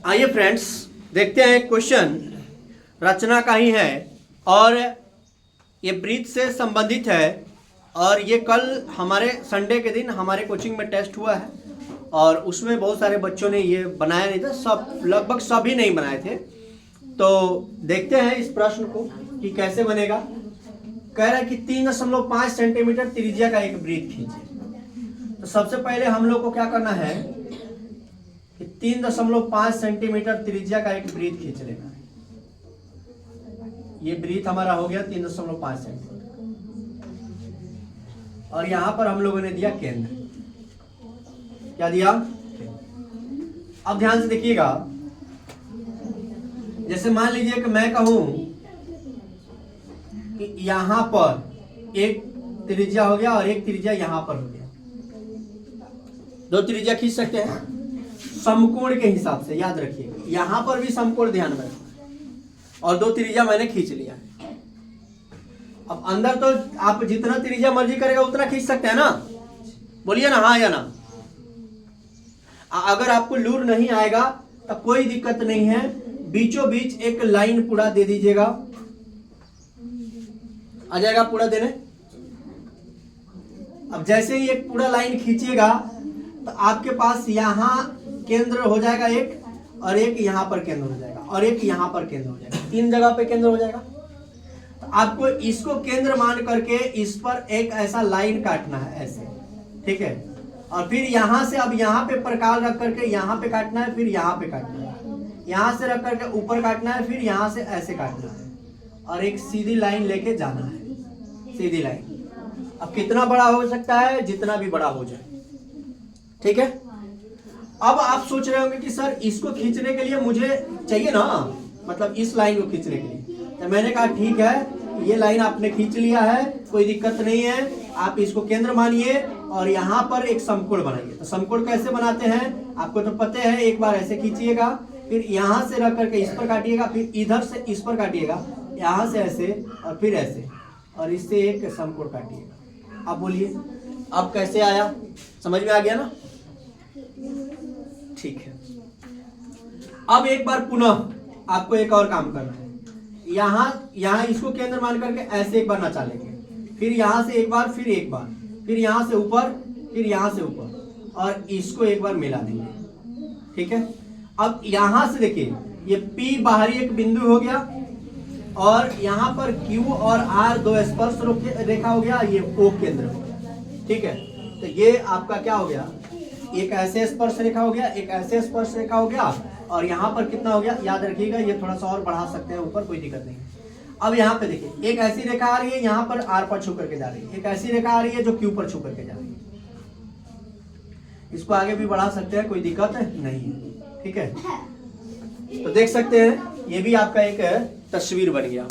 आइए फ्रेंड्स, देखते हैं क्वेश्चन रचना का ही है और ये ब्रीथ से संबंधित है। और ये कल हमारे संडे के दिन हमारे कोचिंग में टेस्ट हुआ है और उसमें बहुत सारे बच्चों ने ये बनाया नहीं था, सब लगभग सभी नहीं बनाए थे। तो देखते हैं इस प्रश्न को कि कैसे बनेगा। कह रहा है कि 3.5 सेंटीमीटर त्रिज्या का एक ब्रीथ खींचे। तो सबसे पहले हम लोग को क्या करना है कि 3.5 सेंटीमीटर त्रिज्या का एक ब्रीथ खींच लेना है। ये ब्रीथ हमारा हो गया 3.5 सेंटीमीटर और यहां पर हम लोगों ने दिया केंद्र। क्या दिया? अब ध्यान से देखिएगा, जैसे मान लीजिए कि मैं कहूं कि यहां पर एक त्रिज्या हो गया और एक त्रिज्या यहां पर हो गया। दो त्रिज्या खींच सकते हैं समकोण के हिसाब से, याद रखिए यहां पर भी समकोण ध्यान में रखना और दो त्रिज्या मैंने खींच लिया है। अब अंदर तो आप जितना त्रिज्या मर्जी करेगा उतना खींच सकते हैं ना, बोलिए ना हाँ या ना। अगर आपको लूर नहीं आएगा तो कोई दिक्कत नहीं है, बीचों बीच एक लाइन पूरा दे दीजिएगा, आ जाएगा पूरा देने। अब जैसे ही एक पूरा लाइन खींचिएगा तो आपके पास यहां केंद्र हो जाएगा एक, और एक यहां पर केंद्र हो जाएगा, और एक यहां पर केंद्र हो जाएगा, 3 जगह पे केंद्र हो जाएगा। तो आपको इसको केंद्र मान करके इस पर एक ऐसा लाइन काटना है ऐसे, ठीक है। और फिर यहां से अब यहां पे प्रकार रख करके यहां पे काटना है, फिर यहां पे काटना है, यहां से रख करके ऊपर काटना है, फिर यहां से ऐसे काटना है और एक सीधी लाइन लेके जाना है, सीधी लाइन। अब कितना बड़ा हो सकता है? जितना भी बड़ा हो जाए, ठीक है। अब आप सोच रहे होंगे कि सर इसको खींचने के लिए मुझे चाहिए ना, मतलब इस लाइन को खींचने के लिए। तो मैंने कहा ठीक है, ये लाइन आपने खींच लिया है, कोई दिक्कत नहीं है, आप इसको केंद्र मानिए और यहाँ पर एक समकोण बनाइए। तो समकोण कैसे बनाते हैं आपको तो पता है, एक बार ऐसे खींचिएगा, फिर यहाँ से रख करके इस पर काटिएगा, फिर इधर से इस पर काटिएगा, यहाँ से ऐसे और फिर ऐसे, और इससे एक समकोण काटिएगा। अब बोलिए अब कैसे आया, समझ में आ गया ना? ठीक है। अब एक बार पुनः आपको एक और काम करना है। यहाँ इसको केंद्र मान करके ऐसे एक बार नचा लेंगे, फिर यहाँ से एक बार, फिर एक बार, फिर यहाँ से ऊपर, फिर यहाँ से ऊपर, और इसको एक बार मिला देंगे, ठीक है। अब यहाँ से देखिए ये P बाहरी एक बिंदु हो गया और यहाँ पर Q और R दो स्पर्श रेखा हो गया, ये O केंद्र हो गया, ठीक है। तो ये आपका क्या हो गया, एक ऐसे स्पर्श रेखा हो गया, एक ऐसे स्पर्श रेखा हो गया, और यहाँ पर कितना हो गया याद रखिएगा, ये थोड़ा सा और बढ़ा सकते हैं ऊपर, कोई दिक्कत नहीं। अब यहाँ पे देखिए एक ऐसी रेखा आ रही है, यहाँ पर R पर छू करके जा रही है, एक ऐसी रेखा आ रही है जो Q पर छू करके जा रही है। इसको आगे भी बढ़ा सकते हैं, कोई दिक्कत नहीं है, ठीक है। तो देख सकते हैं ये भी आपका एक तस्वीर बन गया।